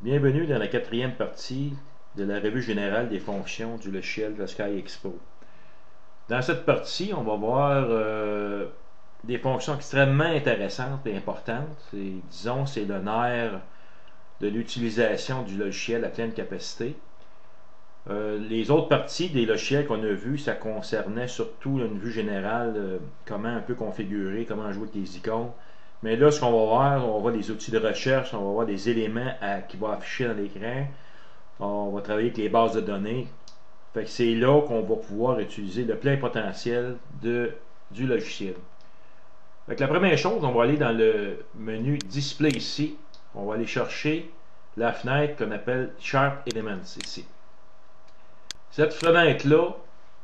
Bienvenue dans la quatrième partie de la revue générale des fonctions du logiciel Sky Expo. Dans cette partie, on va voir des fonctions extrêmement intéressantes et importantes. Disons, c'est le nerf de l'utilisation du logiciel à pleine capacité. Les autres parties des logiciels qu'on a vus, ça concernait surtout une vue générale, comment un peu configurer, comment jouer avec les icônes. Mais là, ce qu'on va voir, on va voir des outils de recherche, on va voir des éléments qui vont afficher dans l'écran. On va travailler avec les bases de données. Fait que c'est là qu'on va pouvoir utiliser le plein potentiel du logiciel. Fait que la première chose, on va aller dans le menu Display ici. On va aller chercher la fenêtre qu'on appelle Chart Elements ici. Cette fenêtre-là,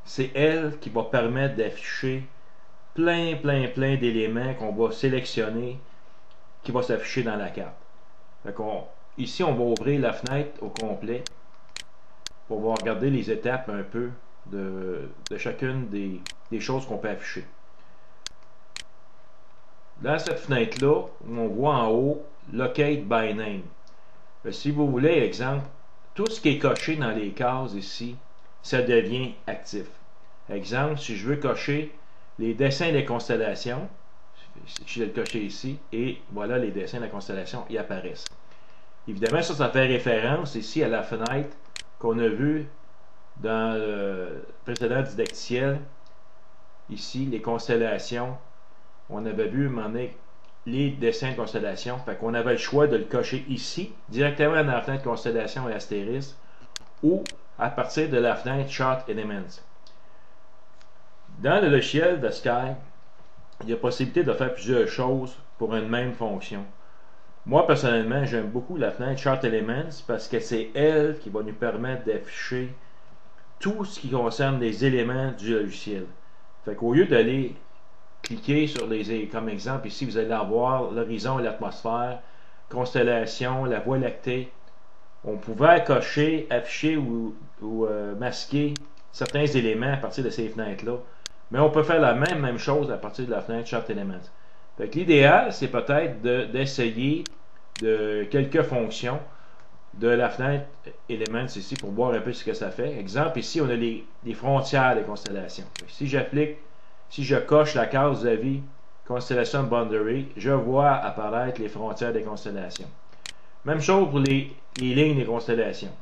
c'est elle qui va permettre d'afficher plein d'éléments qu'on va sélectionner qui va s'afficher dans la carte. Ici, on va ouvrir la fenêtre au complet pour pouvoir regarder les étapes un peu de chacune des choses qu'on peut afficher. Dans cette fenêtre-là, on voit en haut Locate by Name. Si vous voulez, exemple, tout ce qui est coché dans les cases ici, ça devient actif. Exemple, si je veux cocher les dessins des constellations, je vais le cocher ici, et voilà les dessins de la constellation, ils apparaissent. Évidemment, ça fait référence ici à la fenêtre qu'on a vue dans le précédent didacticiel. Ici, les constellations, on avait vu les dessins de constellations, fait qu'on avait le choix de le cocher ici, directement dans la fenêtre constellation et astérisque, ou à partir de la fenêtre Chart Elements. Dans le logiciel de Sky, il y a possibilité de faire plusieurs choses pour une même fonction. Moi, personnellement, j'aime beaucoup la fenêtre Chart Elements parce que c'est elle qui va nous permettre d'afficher tout ce qui concerne les éléments du logiciel. Fait qu'au lieu d'aller cliquer sur comme exemple, ici, vous allez avoir l'horizon et l'atmosphère, constellation, la Voie lactée. On pouvait cocher, afficher ou masquer certains éléments à partir de ces fenêtres-là. Mais on peut faire la même chose à partir de la fenêtre Chart Elements. L'idéal, c'est peut-être d'essayer de quelques fonctions de la fenêtre Elements ici pour voir un peu ce que ça fait. Exemple, ici, on a les frontières des constellations. Si j'applique, si je coche la case vis-à-vis Constellation Boundary, je vois apparaître les frontières des constellations. Même chose pour les lignes des constellations.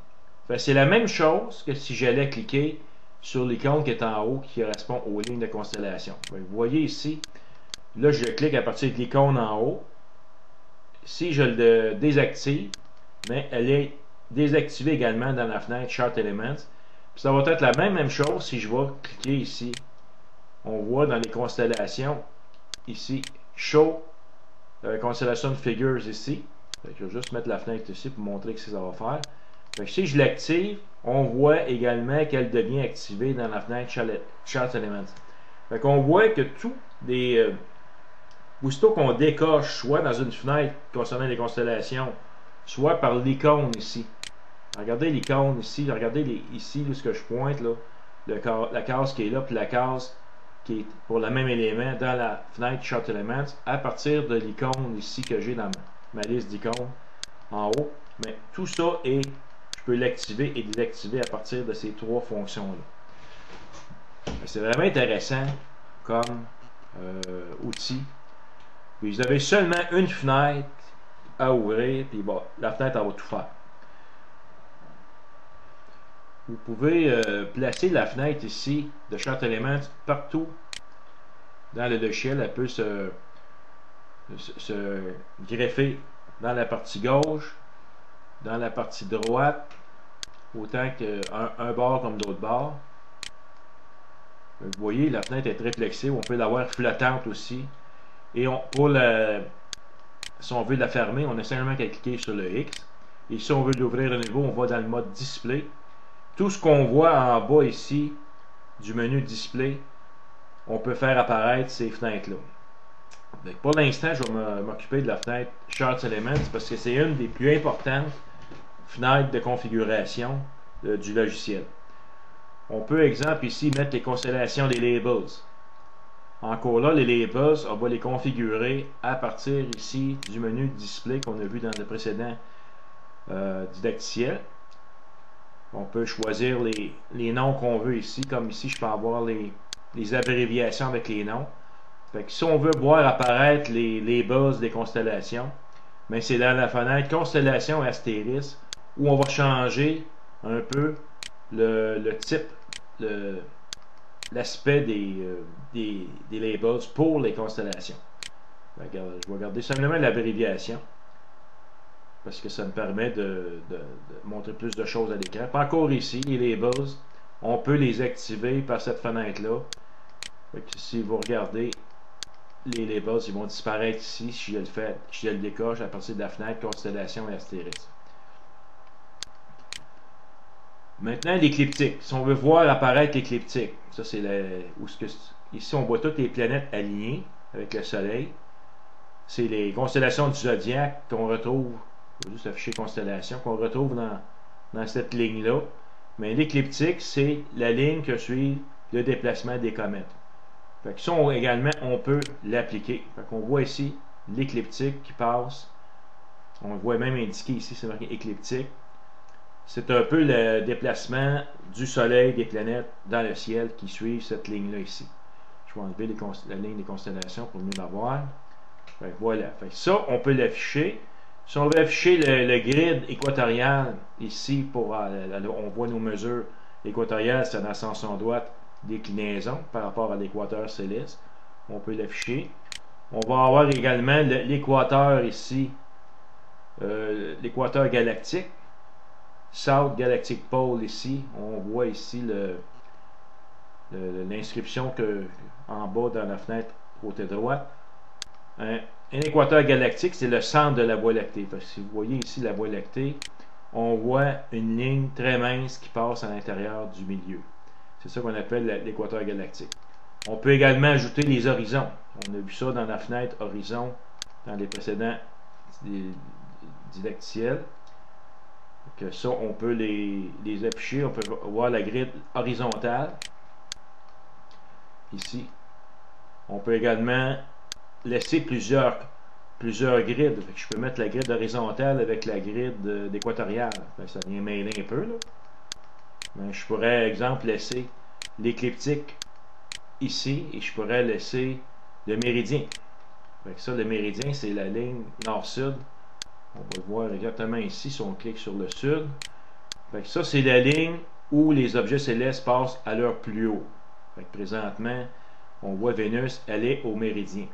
C'est la même chose que si j'allais cliquer sur l'icône qui est en haut qui correspond aux lignes de constellation. Vous voyez ici, là je clique à partir de l'icône en haut. Si je le désactive, mais elle est désactivée également dans la fenêtre Chart Elements. Puis ça va être la même chose si je vais cliquer ici. On voit dans les constellations, ici, Show Constellation Figures ici. Je vais juste mettre la fenêtre ici pour montrer ce que ça va faire. Si je l'active, on voit également qu'elle devient activée dans la fenêtre Chart Elements. On voit que tout aussitôt qu'on décoche, soit dans une fenêtre concernant les constellations, soit par l'icône ici. Regardez l'icône ici, regardez ici où ce que je pointe, là, la case qui est là, puis la case qui est pour le même élément dans la fenêtre Chart Elements, à partir de l'icône ici que j'ai dans ma liste d'icônes en haut. Mais tout ça je peux l'activer et désactiver à partir de ces trois fonctions-là. C'est vraiment intéressant comme outil. Puis vous avez seulement une fenêtre à ouvrir, puis bon, la fenêtre elle va tout faire. Vous pouvez placer la fenêtre ici de Chart Elements partout dans le logiciel. Elle peut se greffer dans la partie gauche, dans la partie droite, autant qu'un bord comme d'autres bords. Vous voyez, la fenêtre est très flexible. On peut l'avoir flottante aussi. Et si on veut la fermer, on a simplement qu'à cliquer sur le X. Et si on veut l'ouvrir à nouveau, on va dans le mode Display. Tout ce qu'on voit en bas ici du menu Display, on peut faire apparaître ces fenêtres-là. Pour l'instant, je vais m'occuper de la fenêtre Chart Elements parce que c'est une des plus importantes fenêtres de configuration du logiciel. On peut, exemple, ici, mettre les constellations des labels. Encore là, les labels, on va les configurer à partir ici du menu Display qu'on a vu dans le précédent didacticiel. On peut choisir les noms qu'on veut ici, comme ici je peux avoir les abréviations avec les noms. Fait que si on veut voir apparaître les bases des constellations, mais c'est dans la fenêtre constellation astérisque où on va changer un peu le type, l'aspect des labels pour les constellations. Regarde, je vais regarder simplement l'abréviation parce que ça me permet de montrer plus de choses à l'écran. Pas encore ici, les labels, on peut les activer par cette fenêtre-là. Si vous regardez, les labels ils vont disparaître ici si je le fais, si je le décoche à partir de la fenêtre constellation et astérisque. Maintenant l'écliptique. Si on veut voir apparaître l'écliptique, ça c'est ici on voit toutes les planètes alignées avec le soleil. C'est les constellations du zodiaque qu'on retrouve, je vais juste afficher constellation, qu'on retrouve dans cette ligne-là. Mais l'écliptique, c'est la ligne que suit le déplacement des comètes. Fait que ça également, on peut l'appliquer. Fait qu'on voit ici l'écliptique qui passe. On le voit même indiqué ici, c'est marqué écliptique. C'est un peu le déplacement du soleil, des planètes dans le ciel qui suivent cette ligne-là ici. Je vais enlever la ligne des constellations pour mieux la voir. Fait que voilà. Fait que ça, on peut l'afficher. Si on veut afficher le grid équatorial ici, on voit nos mesures équatoriales, c'est en ascension droite, déclinaison par rapport à l'équateur céleste. On peut l'afficher. On va avoir également l'équateur ici, l'équateur galactique. South Galactic Pole ici. On voit ici l'inscription en bas dans la fenêtre côté droite. Un équateur galactique, c'est le centre de la Voie lactée. Parce que si vous voyez ici la Voie lactée, on voit une ligne très mince qui passe à l'intérieur du milieu. C'est ça qu'on appelle l'équateur galactique. On peut également ajouter les horizons. On a vu ça dans la fenêtre horizon dans les précédents didacticiels. Que ça, on peut les afficher. On peut voir la grille horizontale. Ici. On peut également laisser plusieurs grids. Je peux mettre la grille horizontale avec la grille d'équatoriale. Ça vient mêler un peu, là. Mais je pourrais, exemple, laisser l'écliptique ici et je pourrais laisser le méridien. Fait que ça, le méridien, c'est la ligne nord-sud. On va le voir exactement ici si on clique sur le sud. Fait que ça, c'est la ligne où les objets célestes passent à leur plus haut. Fait que présentement, on voit Vénus, elle est au méridien.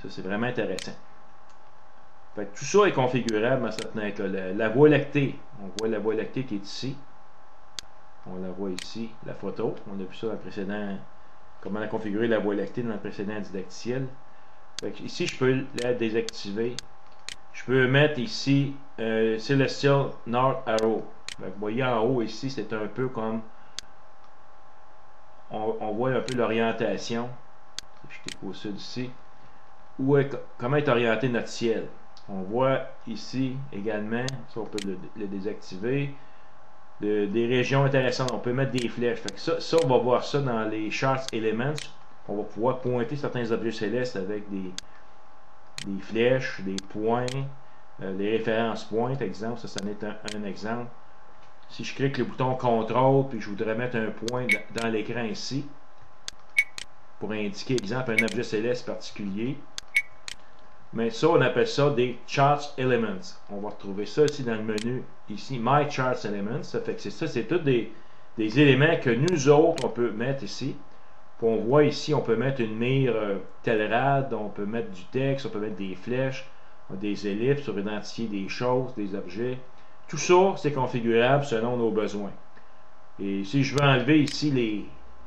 Ça, c'est vraiment intéressant. Fait que tout ça est configurable dans cette fenêtre-là. La Voie lactée, on voit la Voie lactée qui est ici. On la voit ici, la photo. On a vu ça dans le précédent, comment on a configuré la Voie lactée dans le précédent didacticiel. Fait que ici, je peux la désactiver. Je peux mettre ici Celestial North Arrow. Fait que vous voyez en haut ici, c'est un peu comme on voit un peu l'orientation. Je clique au sud ici. Comment est orienté notre ciel. On voit ici également, ça on peut le désactiver, des régions intéressantes. On peut mettre des flèches. Fait que ça, on va voir ça dans les Charts Elements. On va pouvoir pointer certains objets célestes avec des flèches, des points, les références points, exemple. Ça en est un exemple. Si je clique le bouton CTRL, puis je voudrais mettre un point dans l'écran ici, pour indiquer, exemple, un objet céleste particulier. Mais ça, on appelle ça des Charts Elements. On va retrouver ça ici dans le menu, ici, My Charts Elements. Ça fait que c'est tous des éléments que nous autres, on peut mettre ici. Puis on voit ici, on peut mettre une mire Telrad, on peut mettre du texte, on peut mettre des flèches, des ellipses pour identifier des choses, des objets. Tout ça, c'est configurable selon nos besoins. Et si je veux enlever ici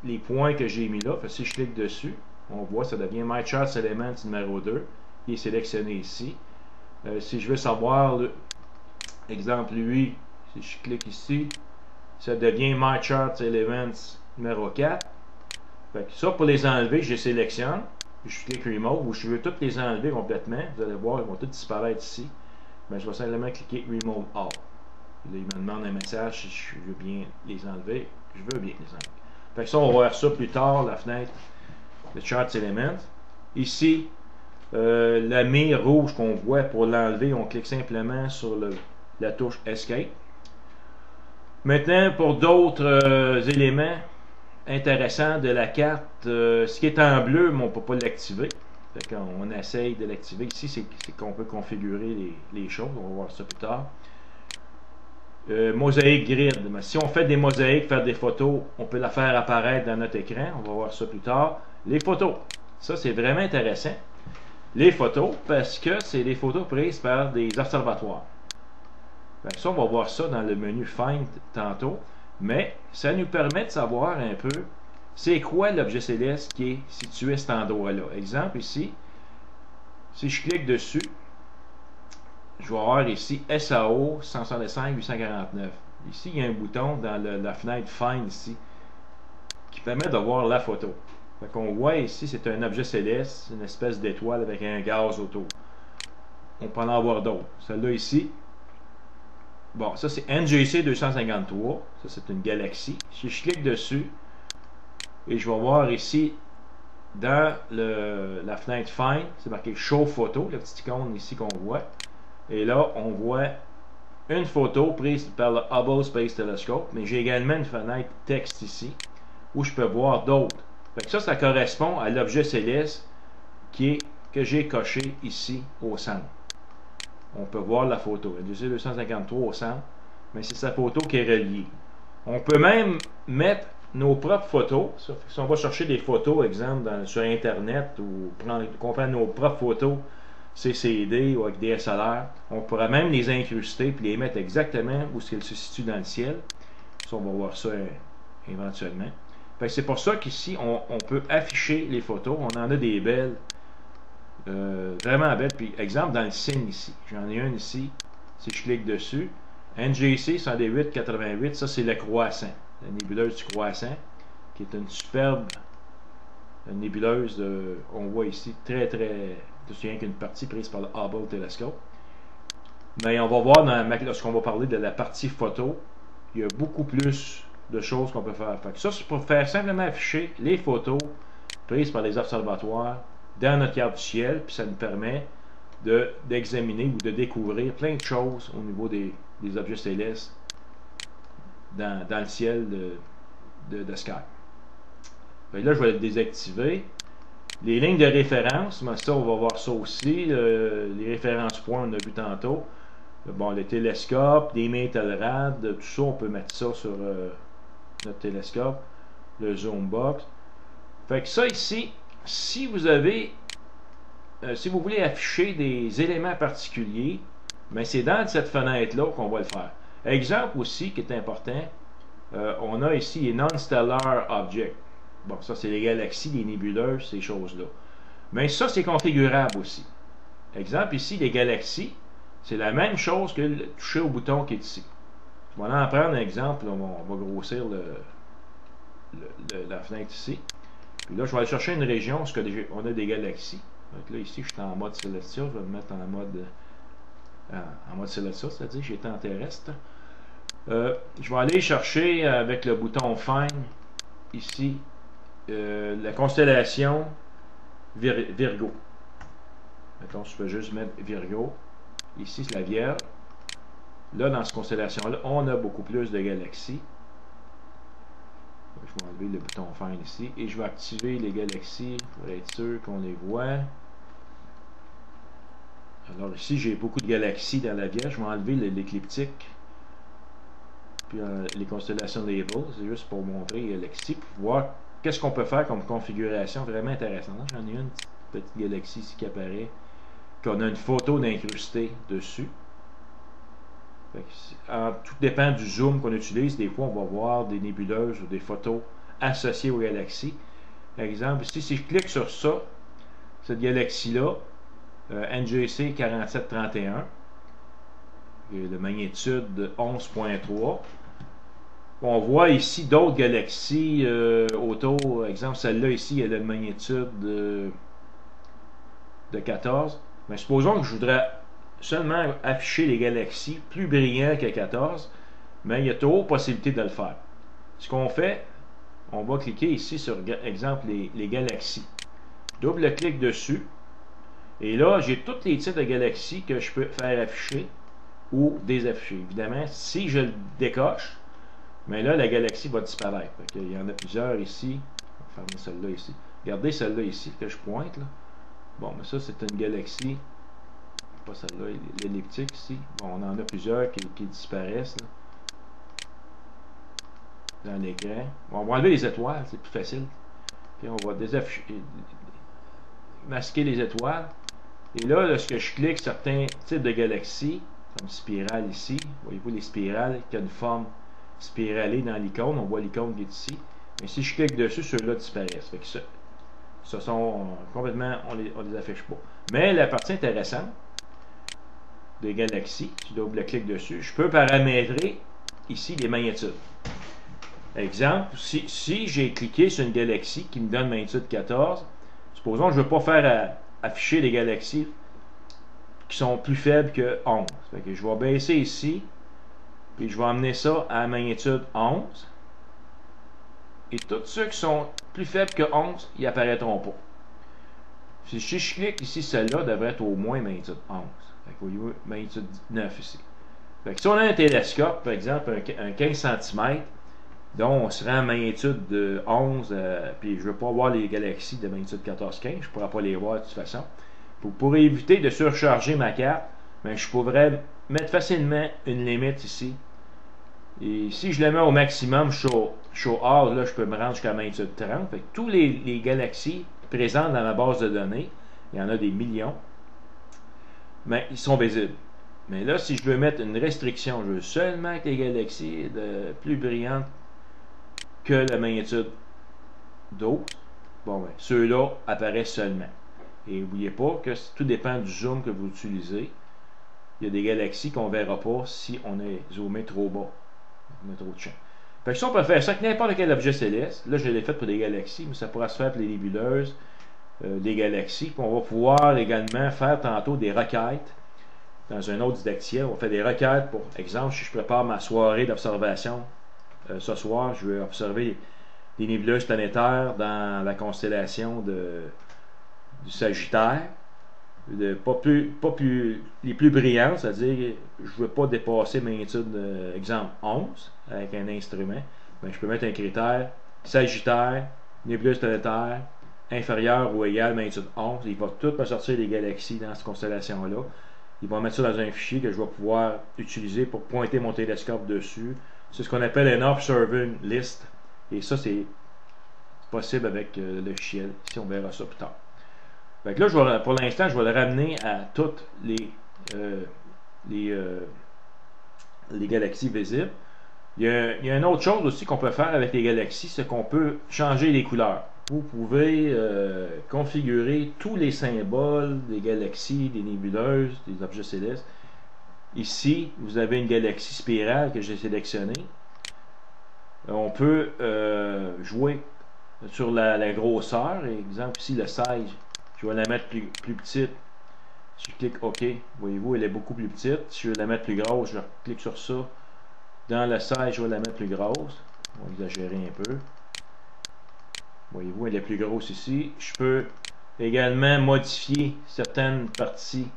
les points que j'ai mis là, si je clique dessus, on voit, ça devient My Charts Elements numéro 2, qui est sélectionné ici. Si je veux savoir, exemple lui, si je clique ici, ça devient My Charts Elements numéro 4. Fait que ça, pour les enlever, je les sélectionne, puis je clique Remove, ou je veux toutes les enlever complètement. Vous allez voir, ils vont tous disparaître ici. Ben, je vais simplement cliquer Remove All. Là, il me demande un message si je veux bien les enlever. Je veux bien les enlever. Fait que ça, on va voir ça plus tard, la fenêtre de Charts Elements. Ici, La mire rouge qu'on voit, pour l'enlever, on clique simplement sur la touche Escape. Maintenant, pour d'autres éléments intéressants de la carte, ce qui est en bleu, mais on ne peut pas l'activer. Quand on essaye de l'activer ici, c'est qu'on peut configurer les choses. On va voir ça plus tard. Mosaïque grid. Mais si on fait des mosaïques, faire des photos, on peut la faire apparaître dans notre écran. On va voir ça plus tard. Les photos. Ça, c'est vraiment intéressant. Les photos, parce que c'est des photos prises par des observatoires. Ça, on va voir ça dans le menu Find tantôt. Mais ça nous permet de savoir un peu c'est quoi l'objet céleste qui est situé à cet endroit-là. Exemple ici, si je clique dessus, je vais avoir ici SAO 165-849. Ici, il y a un bouton dans la fenêtre Find ici qui permet de voir la photo. On voit ici, c'est un objet céleste, une espèce d'étoile avec un gaz autour. On peut en avoir d'autres. Celle-là ici, bon, ça c'est NGC 253. Ça, c'est une galaxie. Si je clique dessus, et je vais voir ici, dans la fenêtre Find, c'est marqué Show Photo, la petite icône ici qu'on voit. Et là, on voit une photo prise par le Hubble Space Telescope, mais j'ai également une fenêtre texte ici, où je peux voir d'autres. Ça correspond à l'objet céleste que j'ai coché ici au centre. On peut voir la photo. NGC 253 au centre, mais c'est sa photo qui est reliée. On peut même mettre nos propres photos. Si on va chercher des photos, exemple, sur Internet, ou comprendre nos propres photos CCD ou avec DSLR, on pourra même les incruster et les mettre exactement où elles se situent dans le ciel. Ça, on va voir ça éventuellement. C'est pour ça qu'ici, on peut afficher les photos. On en a des belles, vraiment belles. Puis, exemple, dans le signe ici, j'en ai une ici. Si je clique dessus, NGC 108-88, ça c'est le croissant, la nébuleuse du croissant, qui est une superbe nébuleuse, on voit ici, très, je me souviens qu'une partie prise par le Hubble Telescope. Mais on va voir, lorsqu'on va parler de la partie photo, il y a beaucoup plus de choses qu'on peut faire. Ça, c'est pour faire simplement afficher les photos prises par les observatoires dans notre carte du ciel, puis ça nous permet d'examiner ou de découvrir plein de choses au niveau des objets célestes dans le ciel de Sky. Là, je vais le désactiver. Les lignes de référence, mais ça, on va voir ça aussi. Les références points, on a vu tantôt. Bon, le télescope, des Metalrad, tout ça, on peut mettre ça sur notre télescope. Le zoom box. Fait que ça ici, si vous voulez afficher des éléments particuliers, mais c'est dans cette fenêtre-là qu'on va le faire. Exemple aussi qui est important, on a ici les non-stellar objects. Bon, ça c'est les galaxies, les nébuleuses, ces choses-là. Mais ça c'est configurable aussi. Exemple ici, les galaxies, c'est la même chose que le toucher au bouton qui est ici. Je vais en prendre un exemple, on va grossir la fenêtre ici. Puis là, je vais aller chercher une région où on a des galaxies. Donc là, ici, je suis en mode Celestia. Je vais me mettre en mode Celestia, c'est-à-dire que j'étais en terrestre. Je vais aller chercher avec le bouton Find, ici, la constellation Virgo. Mettons, je peux juste mettre Virgo. Ici, c'est la Vierge. Là, dans cette constellation-là, on a beaucoup plus de galaxies. Je vais enlever le bouton Find ici et je vais activer les galaxies pour être sûr qu'on les voit. Alors ici, j'ai beaucoup de galaxies dans la Vierge. Je vais enlever l'écliptique. Puis les constellations Label, c'est juste pour montrer les galaxies, pour voir qu'est-ce qu'on peut faire comme configuration vraiment intéressante. J'en ai une petite galaxie ici qui apparaît, qu'on a une photo d'incrustée dessus. Tout dépend du zoom qu'on utilise. Des fois, on va voir des nébuleuses ou des photos associées aux galaxies. Par exemple, ici, si je clique sur ça, cette galaxie-là, NGC 4731, de magnitude de 11.3. On voit ici d'autres galaxies autour. Par exemple, celle-là ici, elle a une magnitude de 14. Mais supposons que je voudrais seulement afficher les galaxies plus brillantes que 14, mais il y a toujours possibilité de le faire. Ce qu'on fait, on va cliquer ici sur, exemple, les galaxies. Double-clic dessus. Et là, j'ai tous les titres de galaxies que je peux faire afficher ou désafficher. Évidemment, si je le décoche, mais là, la galaxie va disparaître. Il y en a plusieurs ici. On va fermer celle-là ici. Regardez celle-là ici que je pointe. Là. Bon, mais ça, c'est une galaxie. Pas celle-là, l'elliptique ici. Bon, on en a plusieurs qui disparaissent. Là. Dans l'écran. Bon, on va enlever les étoiles, c'est plus facile. Puis on va masquer les étoiles. Et là, lorsque je clique certains types de galaxies, comme spirale ici, voyez-vous les spirales qui ont une forme spiralée dans l'icône, on voit l'icône qui est ici. Mais si je clique dessus, ceux-là disparaissent. Fait que ce sont complètement, on les affiche pas. Mais la partie intéressante des galaxies, je double-clique dessus, je peux paramétrer ici les magnitudes. Exemple, si j'ai cliqué sur une galaxie qui me donne magnitude 14, supposons que je ne veux pas faire afficher les galaxies qui sont plus faibles que 11. Fait que je vais baisser ici, puis je vais amener ça à magnitude 11. Et tous ceux qui sont plus faibles que 11, ils apparaîtront pas. Si je clique ici, celle-là devrait être au moins magnitude 11. Fait que vous voyez, magnitude 9 ici. Fait que si on a un télescope, par exemple, un 15 cm, dont on serait en magnitude de 11, puis je ne veux pas voir les galaxies de magnitude 14-15, je ne pourrais pas les voir de toute façon. Pour éviter de surcharger ma carte, ben, je pourrais mettre facilement une limite ici. Et si je le mets au maximum, show all, là, je peux me rendre jusqu'à magnitude 30. Fait que tous les galaxies présentes dans ma base de données, il y en a des millions, mais ils sont visibles. Mais là, si je veux mettre une restriction, je veux seulement que les galaxies plus brillantes que la magnitude d'autres, bon ben, ceux-là apparaissent seulement. Et n'oubliez pas que tout dépend du zoom que vous utilisez. Il y a des galaxies qu'on ne verra pas si on est zoomé trop bas. On met trop de champ. Fait que ça, on peut faire ça avec n'importe quel objet céleste. Là, je l'ai fait pour des galaxies, mais ça pourra se faire pour les nébuleuses, des galaxies. Puis on va pouvoir également faire tantôt des requêtes. Dans un autre didacticiel, on fait des requêtes pour exemple, si je prépare ma soirée d'observation ce soir, je vais observer des nébuleuses planétaires dans la constellation du Sagittaire. Les plus brillantes, c'est-à-dire je ne veux pas dépasser magnitude, exemple 11 avec un instrument. Ben, je peux mettre un critère Sagittaire, nébuleuse planétaire, inférieure ou égale magnitude 11. Il va tout me sortir des galaxies dans cette constellation-là. Il va mettre ça dans un fichier que je vais pouvoir utiliser pour pointer mon télescope dessus. C'est ce qu'on appelle un observing list. Et ça, c'est possible avec le logiciel. Ici, on verra ça plus tard. Fait que là, pour l'instant, je vais le ramener à toutes les galaxies visibles. Il y a une autre chose aussi qu'on peut faire avec les galaxies, c'est qu'on peut changer les couleurs. Vous pouvez configurer tous les symboles des galaxies, des nébuleuses, des objets célestes. Ici, vous avez une galaxie spirale que j'ai sélectionnée. On peut jouer sur la grosseur. Exemple ici, le 16, je vais la mettre plus petite. Si je clique OK, voyez-vous, elle est beaucoup plus petite. Si je veux la mettre plus grosse, je clique sur ça. Dans le 16, je vais la mettre plus grosse. On va exagérer un peu. Voyez-vous, elle est plus grosse ici. Je peux également modifier certaines parties.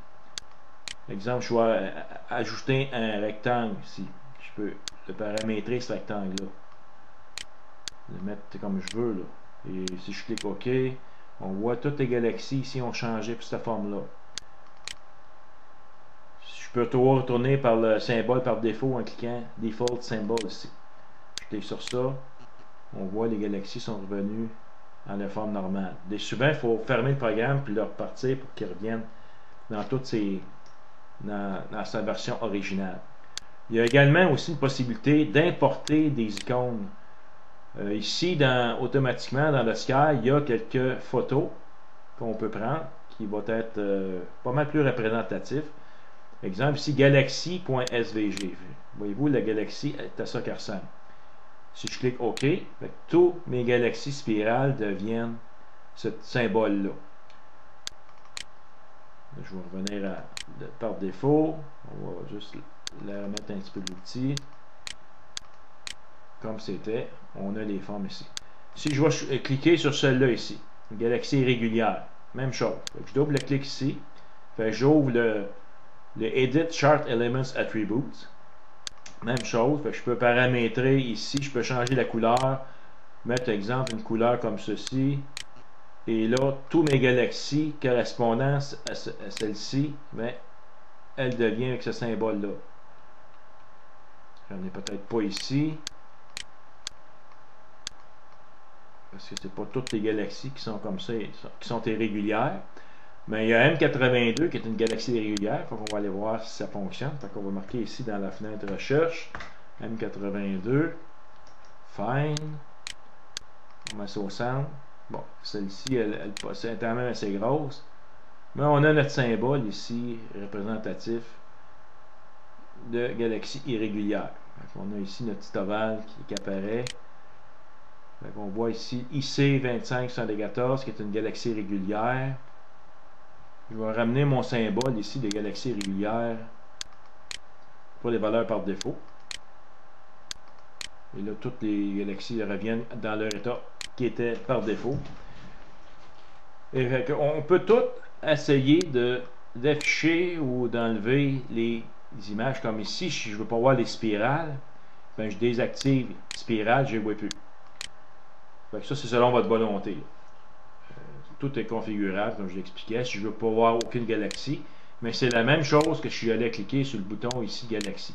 Exemple, je vais ajouter un rectangle ici. Je peux le paramétrer, ce rectangle-là. Le mettre comme je veux, là. Et si je clique OK, on voit toutes les galaxies ici ont changé pour cette forme-là. Je peux toujours retourner par le symbole par défaut en cliquant Default Symbol ici. Je clique sur ça. On voit les galaxies sont revenues en leur forme normale. Et souvent, il faut fermer le programme puis le repartir pour qu'ils reviennent dans sa version originale. Il y a également aussi une possibilité d'importer des icônes. Ici, automatiquement, dans le Sky, il y a quelques photos qu'on peut prendre qui vont être pas mal plus représentatifs. Exemple ici, galaxie.svg. Voyez-vous, la galaxie est à ça qu'elle ressemble. Si je clique OK, tous mes galaxies spirales deviennent ce symbole-là. Je vais revenir par défaut. On va juste la remettre un petit peu l'outil. Comme c'était, on a les formes ici. Si je vais cliquer sur celle-là ici, une galaxie régulière, même chose. Je double-clique ici. Fait que j'ouvre le Edit Chart Elements Attributes. Même chose, fait que je peux paramétrer ici, je peux changer la couleur, mettre exemple une couleur comme ceci. Et là, tous mes galaxies correspondant à celle-ci, mais elle devient avec ce symbole-là. J'en ai peut-être pas ici. Parce que c'est pas toutes les galaxies qui sont comme ça, qui sont irrégulières. Mais il y a M82 qui est une galaxie régulière. On va aller voir si ça fonctionne. Fait qu'on va marquer ici dans la fenêtre recherche. M82. Fine. On met ça au centre. Bon, celle-ci, elle est quand même assez grosse. Mais on a notre symbole ici, représentatif de galaxie irrégulière. On a ici notre petit ovale qui apparaît. On voit ici IC2574 qui est une galaxie régulière. Je vais ramener mon symbole ici de galaxie régulière pour les valeurs par défaut. Et là, toutes les galaxies reviennent dans leur état qui était par défaut. Et on peut tout essayer d'afficher ou d'enlever les images. Comme ici, si je ne veux pas voir les spirales, ben je désactive spirale, je ne les vois plus. Fait que ça, c'est selon votre volonté. Tout est configurable, comme je l'expliquais. Si je ne veux pas voir aucune galaxie, mais c'est la même chose que je suis allé cliquer sur le bouton ici, galaxie.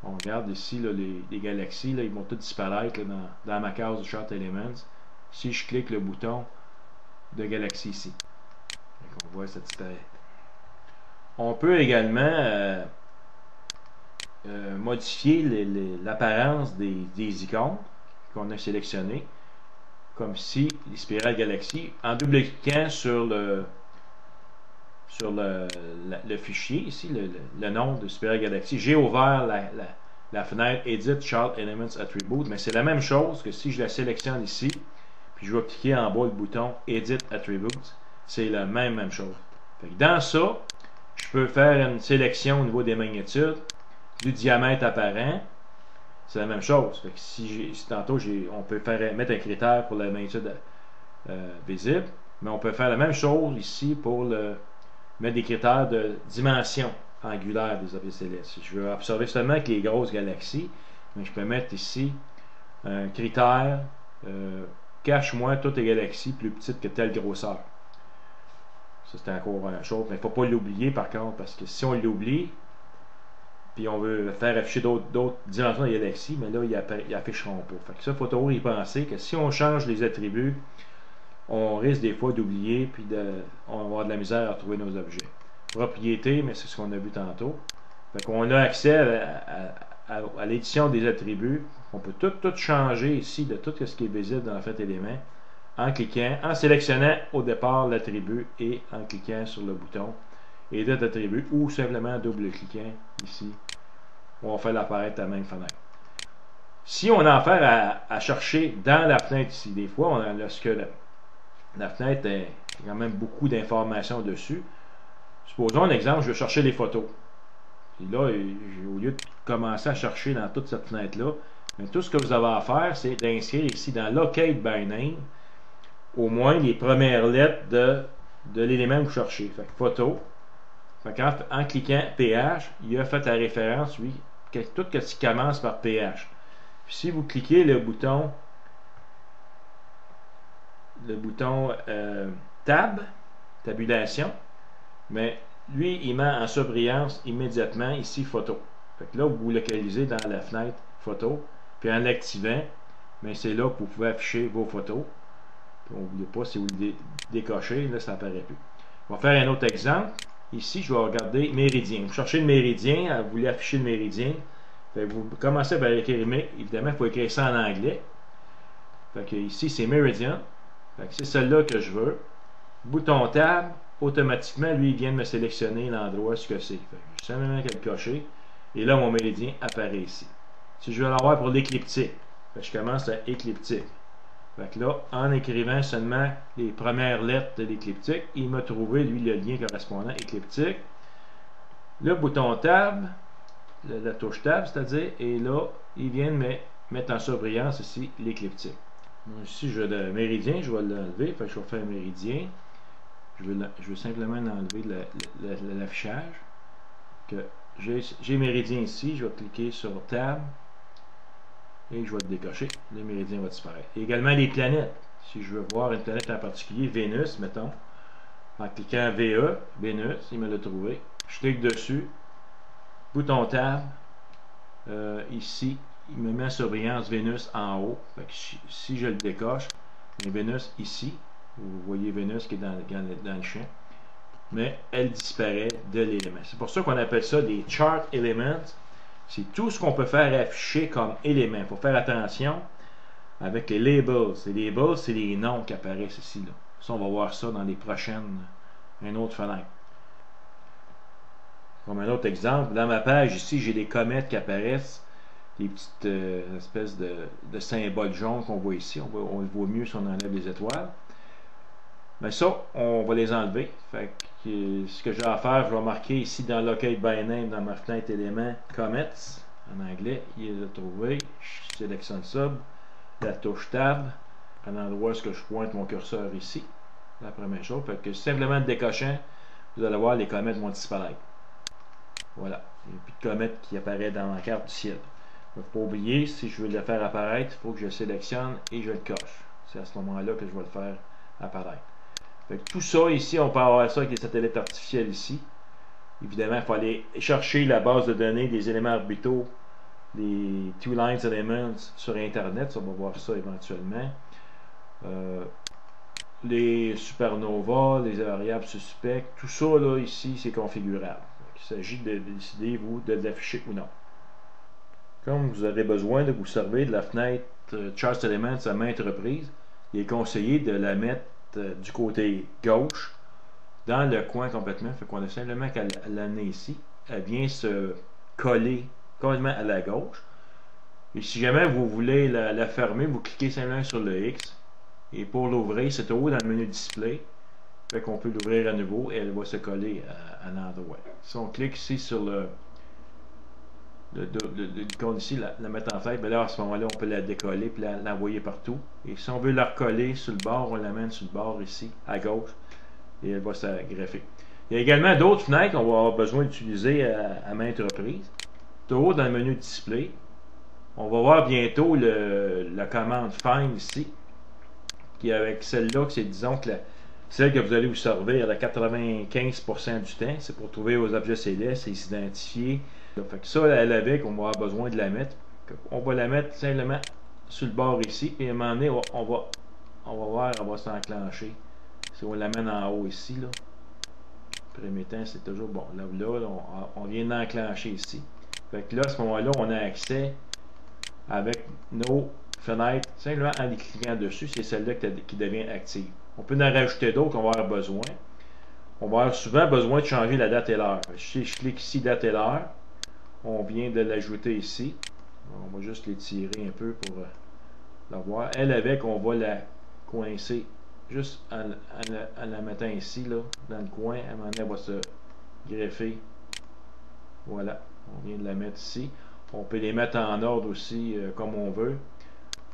On regarde ici là, les galaxies, là, ils vont tous disparaître là, dans ma case de Chart Elements. Si je clique le bouton de galaxie ici, on voit ça disparaître. On peut également modifier l'apparence des icônes qu'on a sélectionnées, comme si les spirales galaxies, en double-cliquant sur le fichier ici, le nom de spirale galaxie, j'ai ouvert la fenêtre Edit Chart Elements Attribute, mais c'est la même chose que si je la sélectionne ici, puis je vais cliquer en bas le bouton Edit Attributes, c'est la même chose. Fait que dans ça, je peux faire une sélection au niveau des magnitudes, du diamètre apparent, c'est la même chose. Fait que si tantôt on peut mettre un critère pour la magnitude visible, mais on peut faire la même chose ici pour mettre des critères de dimension angulaire des objets célestes. Si je veux observer seulement que les grosses galaxies, mais je peux mettre ici un critère cache-moi toutes les galaxies plus petites que telle grosseur. Ça, c'est encore une chose, mais il ne faut pas l'oublier par contre, parce que si on l'oublie, puis on veut faire afficher d'autres dimensions de galaxies, mais là, ils afficheront pas. Fait que ça, il faut toujours y penser que si on change les attributs, on risque des fois d'oublier, puis on va avoir de la misère à retrouver nos objets. Propriété, mais c'est ce qu'on a vu tantôt. Fait qu'on a accès à l'édition des attributs. On peut tout changer ici de tout ce qui est visible dans la fenêtre éléments en cliquant, en sélectionnant au départ l'attribut et en cliquant sur le bouton Edit attribut ou simplement double-cliquant ici. On va faire apparaître la même fenêtre. Si on a affaire à chercher dans la fenêtre ici, des fois, lorsque la fenêtre a quand même beaucoup d'informations dessus. Supposons un exemple, je veux chercher les photos. Et là, au lieu de commencer à chercher dans toute cette fenêtre-là, mais tout ce que vous avez à faire, c'est d'inscrire ici dans Locate by Name au moins les premières lettres de l'élément que vous cherchez. Fait que photo. Fait en cliquant PH, il a fait la référence, lui, tout ce qui commence par PH. Puis si vous cliquez le bouton tabulation, mais lui, il met en surbrillance immédiatement ici photo. Fait que là, vous localisez dans la fenêtre photo, puis en l'activant, mais c'est là que vous pouvez afficher vos photos. Puis n'oubliez pas, si vous le décochez, là, ça n'apparaît plus. On va faire un autre exemple. Ici, je vais regarder méridien. Vous cherchez le méridien, vous voulez afficher le méridien. Fait que vous commencez par écrire, mais évidemment, il faut écrire ça en anglais. Fait que ici, c'est Meridian. C'est celle-là que je veux. Bouton Tab, automatiquement, lui, il vient de me sélectionner l'endroit, ce que c'est. Je simplement qu'à le cocher. Et là, mon méridien apparaît ici. Si je veux l'avoir pour l'écliptique, je commence à écliptique. Fait que là, en écrivant seulement les premières lettres de l'écliptique, il m'a trouvé, lui, le lien correspondant écliptique. Le bouton Tab, la touche Tab, c'est-à-dire, et là, il vient de me mettre en surbrillance ici l'écliptique. Ici, je veux le méridien, je vais l'enlever, fait que je vais faire méridien. je veux simplement enlever l'affichage. J'ai méridien ici, je vais cliquer sur Tab et je vais le décocher. Le méridien va disparaître. Et également les planètes. Si je veux voir une planète en particulier, Vénus, mettons, en cliquant VE, Vénus, il me l'a trouvé. Je clique dessus, bouton Tab, ici, il me met en surveillance Vénus en haut. Fait que si je le décoche, il y a Vénus ici. Vous voyez Vénus qui est dans le champ. Mais elle disparaît de l'élément. C'est pour ça qu'on appelle ça des chart elements. C'est tout ce qu'on peut faire afficher comme élément. Il faut faire attention avec les labels. Les labels, c'est les noms qui apparaissent ici. Là. Ça, on va voir ça dans les prochaines, une autre fenêtre. Comme un autre exemple, dans ma page ici, j'ai des comètes qui apparaissent, des petites espèces de symboles jaunes qu'on voit ici. On le voit mieux si on enlève les étoiles. Mais ça, on va les enlever. Fait que, ce que j'ai à faire, je vais marquer ici dans Locate by Name, dans ma fenêtre élément, Comets, en anglais, il est trouvé. Je sélectionne ça, la touche Tab, à l'endroit où je pointe mon curseur ici. La première chose. Fait que simplement le décochant, vous allez voir, les comètes vont disparaître. Voilà. Il n'y a plus de comètes qui apparaissent dans la carte du ciel. Il ne faut pas oublier, si je veux le faire apparaître, il faut que je le sélectionne et je le coche. C'est à ce moment-là que je vais le faire apparaître. Fait que tout ça ici, on peut avoir ça avec les satellites artificiels ici. Évidemment, il faut aller chercher la base de données des éléments orbitaux, des Two Lines Elements sur Internet. Ça, on va voir ça éventuellement. Les supernovas, les variables suspectes, tout ça là ici, c'est configurable. Il s'agit de décider, vous, de l'afficher ou non. Comme vous aurez besoin de vous servir de la fenêtre Chart Elements à maintes reprises, il est conseillé de la mettre du côté gauche dans le coin complètement. Fait qu'on a simplement qu'à l'amener ici. Elle vient se coller complètement à la gauche. Et si jamais vous voulez la fermer, vous cliquez simplement sur le X. Et pour l'ouvrir, c'est au haut dans le menu Display. Fait qu'on peut l'ouvrir à nouveau et elle va se coller à l'endroit. Si on clique ici sur l'icône ici, la mettre en tête, bien là, à ce moment-là, on peut la décoller et l'envoyer partout. Et si on veut la recoller sur le bord, on l'amène sur le bord ici, à gauche, et elle va s'aggreffer. Il y a également d'autres fenêtres qu'on va avoir besoin d'utiliser à maintes reprises. Tout haut dans le menu Display, on va voir bientôt la commande Find ici, qui est avec celle-là, c'est disons que celle que vous allez vous servir à 95% du temps, c'est pour trouver vos objets célestes et s'identifier. Fait que ça, elle avec, on va avoir besoin de la mettre. On va la mettre simplement sur le bord ici, et à un moment donné, on va voir, elle va s'enclencher. Si on l'amène en haut ici, là, premier temps, c'est toujours bon. Là, on vient d'enclencher ici. Fait que là, à ce moment-là, on a accès avec nos fenêtres, simplement en les cliquant dessus, c'est celle-là qui devient active. On peut en rajouter d'autres qu'on va avoir besoin. On va avoir souvent besoin de changer la date et l'heure. Si je clique ici, date et l'heure, on vient de l'ajouter ici. On va juste l'étirer un peu pour la voir. Elle avec, on va la coincer juste en la mettant ici, là, dans le coin. À un moment donné, elle va se greffer. Voilà, on vient de la mettre ici. On peut les mettre en ordre aussi comme on veut.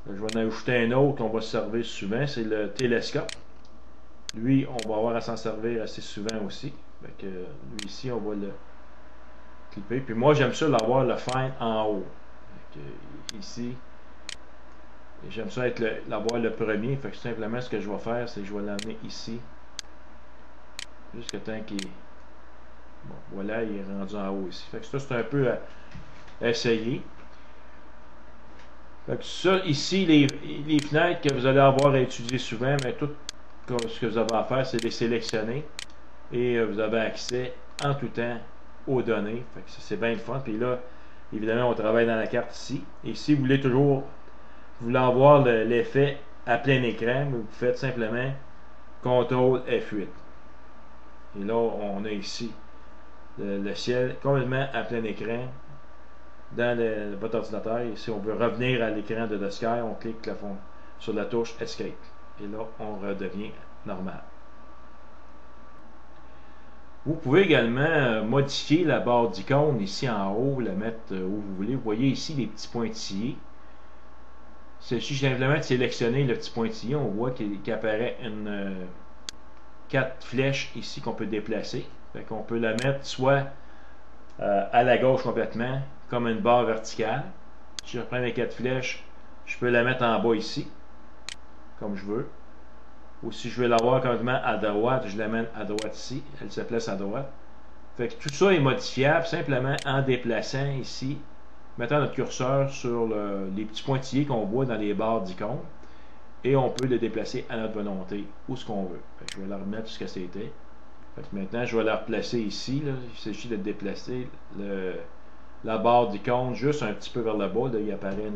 Je vais en ajouter un autre qu'on va se servir souvent, c'est le télescope. Lui, on va avoir à s'en servir assez souvent aussi. Fait que, lui ici, on va le clipper. Puis moi, j'aime ça l'avoir le Find en haut. Fait que, ici, j'aime ça l'avoir le premier. Fait que simplement, ce que je vais faire, c'est que je vais l'amener ici. Jusqu'à temps qu'il... Bon, voilà, il est rendu en haut ici. Fait que ça, c'est un peu à essayer. Fait que ça, ici, les fenêtres que vous allez avoir à utiliser souvent, mais tout ce que vous avez à faire, c'est de les sélectionner. Et vous avez accès en tout temps aux données. Fait que c'est bien le fun. Puis là, évidemment, on travaille dans la carte ici. Et si vous voulez toujours, vous voulez avoir l'effet à plein écran, vous faites simplement CTRL F8. Et là, on a ici le ciel complètement à plein écran dans votre ordinateur. Et si on veut revenir à l'écran de The Sky, on clique sur la touche Escape. Et là, on redevient normal. Vous pouvez également modifier la barre d'icône ici en haut, la mettre où vous voulez. Vous voyez ici les petits pointillés. Si simplement de sélectionner le petit pointillé, on voit qu'il apparaît une 4 flèches ici qu'on peut déplacer. Fait qu'on peut la mettre soit à la gauche complètement, comme une barre verticale. Si je reprends mes 4 flèches, je peux la mettre en bas ici, comme je veux. Ou si je veux l'avoir complètement à droite, je l'amène à droite ici. Elle se place à droite. Fait que tout ça est modifiable simplement en déplaçant ici, mettant notre curseur sur les petits pointillés qu'on voit dans les barres d'icônes. Et on peut le déplacer à notre volonté, où ce qu'on veut. Fait que je vais la remettre ce que c'était. Maintenant, je vais la replacer ici. Là. Il s'agit de déplacer la barre d'icône juste un petit peu vers le bas. Là, il apparaît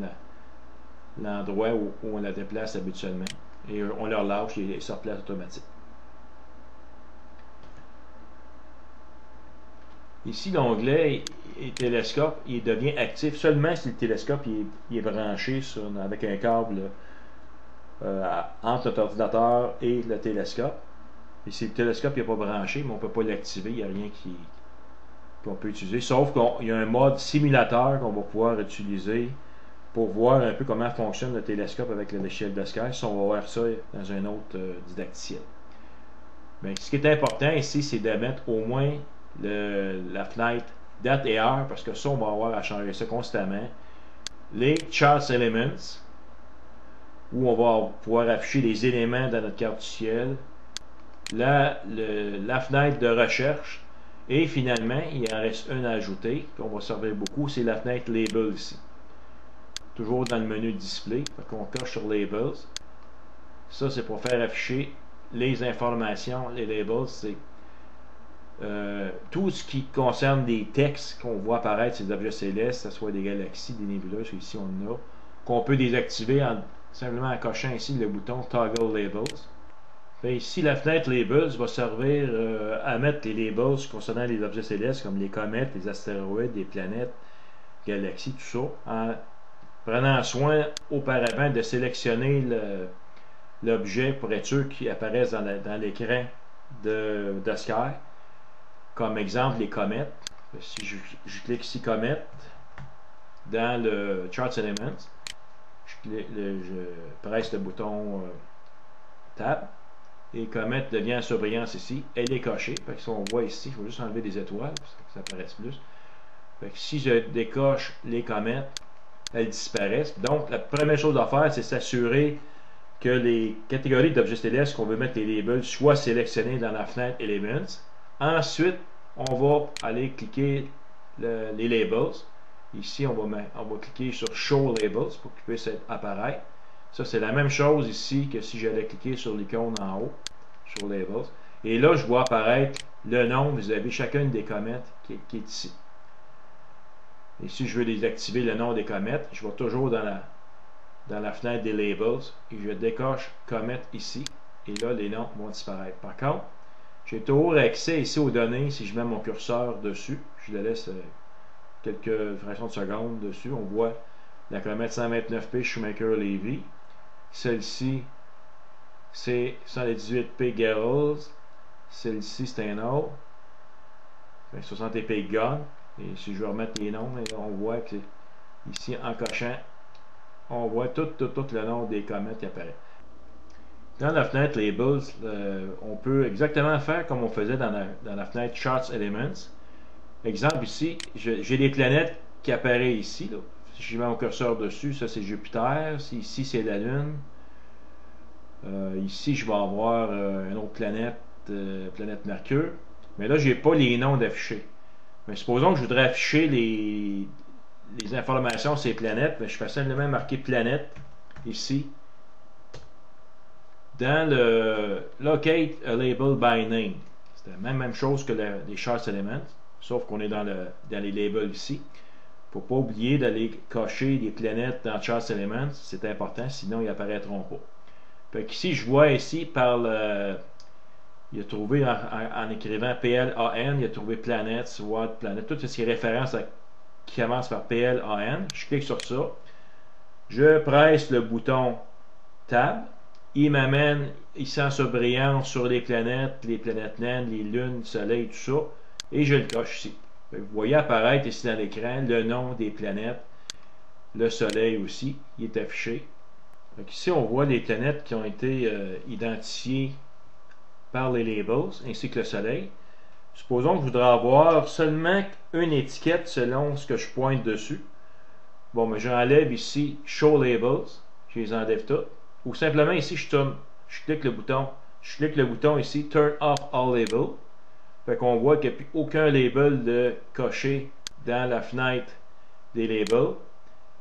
l'endroit où on la déplace habituellement. Et on le relâche et il se replace automatique. Ici, l'onglet télescope, il devient actif seulement si le télescope il est branché avec un câble entre notre ordinateur et le télescope. Et si le télescope n'est pas branché, mais on ne peut pas l'activer, il n'y a rien qu'on peut utiliser. Sauf qu'il y a un mode simulateur qu'on va pouvoir utiliser pour voir un peu comment fonctionne le télescope avec l'échelle de Sky. Si on va voir ça dans un autre didacticiel. Mais ce qui est important ici, c'est de mettre au moins la fenêtre date et heure, parce que ça, on va avoir à changer ça constamment. Les Charts Elements, où on va pouvoir afficher les éléments dans notre carte du ciel. La fenêtre de recherche. Et finalement, il en reste une à ajouter, qu'on va servir beaucoup, c'est la fenêtre Label ici. Toujours dans le menu Display. On coche sur Labels. Ça, c'est pour faire afficher les informations. Les labels, c'est tout ce qui concerne des textes qu'on voit apparaître, ces objets célestes, que ce soit des galaxies, des nébuleuses, ici on en a, qu'on peut désactiver simplement en cochant ici le bouton Toggle Labels. Et ici, la fenêtre Labels va servir à mettre les labels concernant les objets célestes comme les comètes, les astéroïdes, les planètes, galaxies, tout ça, en prenant soin auparavant de sélectionner l'objet pour être sûr qu'il apparaisse dans l'écran de Sky. Comme exemple, les comètes. Si je clique ici comète dans le Charts Elements, je presse le bouton Tab et comète devient en surbrillance ici. Elle est cochée. Fait que si on voit ici, il faut juste enlever des étoiles pour que ça apparaisse plus. Fait que si je décoche les comètes, elles disparaissent. Donc, la première chose à faire, c'est s'assurer que les catégories d'objets célestes qu'on veut mettre les labels soient sélectionnées dans la fenêtre Elements. Ensuite, on va aller cliquer les labels. Ici, on va cliquer sur Show Labels pour qu'ils puissent apparaître. Ça, c'est la même chose ici que si j'allais cliquer sur l'icône en haut, sur Labels. Et là, je vois apparaître le nom vis-à-vis chacune des comètes qui est ici. Et si je veux désactiver le nom des comètes, je vais toujours dans la fenêtre des Labels et je décoche comète ici. Et là, les noms vont disparaître. Par contre, j'ai toujours accès ici aux données si je mets mon curseur dessus. Je le laisse quelques fractions de secondes dessus. On voit la comète 129P Shoemaker-Levy. Celle-ci, c'est 118P Gehrels. Celle-ci, c'est un autre. 60P Gunn. Et si je veux remettre les noms, on voit que ici, en cochant, on voit tout le nom des comètes qui apparaît. Dans la fenêtre Labels, on peut exactement faire comme on faisait dans la fenêtre Charts Elements. Exemple ici, j'ai des planètes qui apparaissent ici. Là. Si je mets mon curseur dessus, ça c'est Jupiter. Ici c'est la Lune. Ici je vais avoir une autre planète, planète Mercure. Mais là, je n'ai pas les noms d'afficher. Mais supposons que je voudrais afficher les informations sur ces planètes. Mais je fais simplement marquer planète ici. Dans le Locate a Label by Name. C'est la même chose que les Charts Elements. Sauf qu'on est dans les labels ici. Il ne faut pas oublier d'aller cocher les planètes dans Charts Elements. C'est important, sinon ils n'apparaîtront pas. Fait qu'ici, je vois ici par il a trouvé en écrivant PLAN, il a trouvé planète, SWOT, planète, tout ce qui est référence qui commence par PLAN. Je clique sur ça. Je presse le bouton Tab. Il m'amène ici en surbrillance sur les planètes naines, les lunes, le soleil, tout ça. Et je le coche ici. Vous voyez apparaître ici dans l'écran le nom des planètes. Le soleil aussi, il est affiché. Donc ici, on voit les planètes qui ont été identifiées par les labels ainsi que le soleil. Supposons que je voudrais avoir seulement une étiquette selon ce que je pointe dessus. Bon, mais j'enlève ici Show Labels, je les enlève toutes. Ou simplement ici, je clique le bouton ici, Turn Off All Labels. Fait qu'on voit qu'il n'y a plus aucun label de coché dans la fenêtre des labels.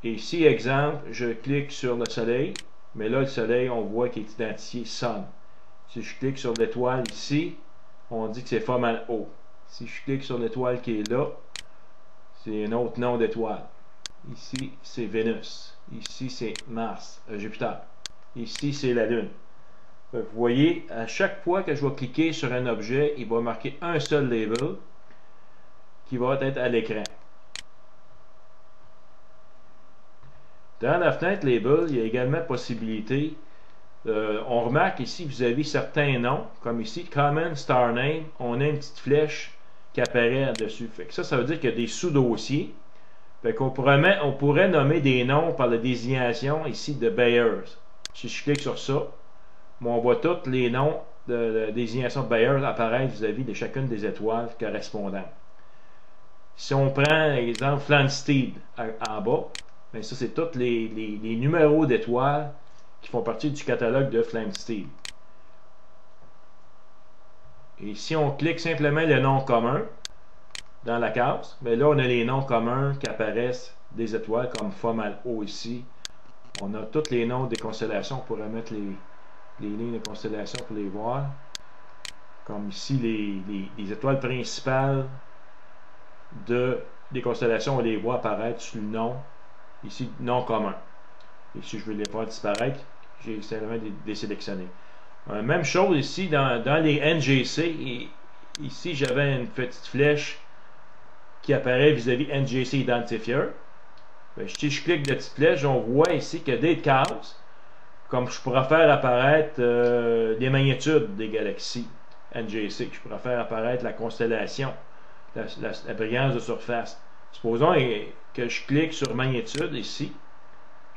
Et ici, exemple, je clique sur le soleil, mais là, le soleil, on voit qu'il est identifié Sun. Si je clique sur l'étoile ici, on dit que c'est Formal O. Si je clique sur l'étoile qui est là, c'est un autre nom d'étoile. Ici, c'est Vénus. Ici, c'est Mars, Jupiter. Ici, c'est la Lune. Vous voyez, à chaque fois que je vais cliquer sur un objet, il va marquer un seul label qui va être à l'écran. Dans la fenêtre Label, il y a également possibilité. On remarque ici, vous avez certains noms, comme ici, Common Star Name, on a une petite flèche qui apparaît dessus. Fait que ça veut dire qu'il y a des sous-dossiers. On pourrait nommer des noms par la désignation ici de Bayers. Si je clique sur ça, on voit tous les noms de désignation de Bayers apparaître vis-à-vis de chacune des étoiles correspondantes. Si on prend l'exemple Flamsteed en bas, bien ça c'est tous les numéros d'étoiles qui font partie du catalogue de Flamsteed. Et si on clique simplement le nom commun dans la case, bien là on a les noms communs qui apparaissent des étoiles comme Formal O ici. On a tous les noms des constellations, on pourrait mettre les lignes de constellation pour les voir. Comme ici les étoiles principales des constellations, on les voit apparaître sous le nom, ici, nom commun. Et si je veux les voir disparaître, j'ai simplement désélectionné. Même chose ici dans les NGC. Et ici, j'avais une petite flèche qui apparaît vis-à-vis NGC Identifier. Si je clique de petite flèche, on voit ici que des cases, comme je pourrais faire apparaître les magnitudes des galaxies NGC. Je pourrais faire apparaître la constellation, la brillance de surface. Supposons que je clique sur magnitude ici.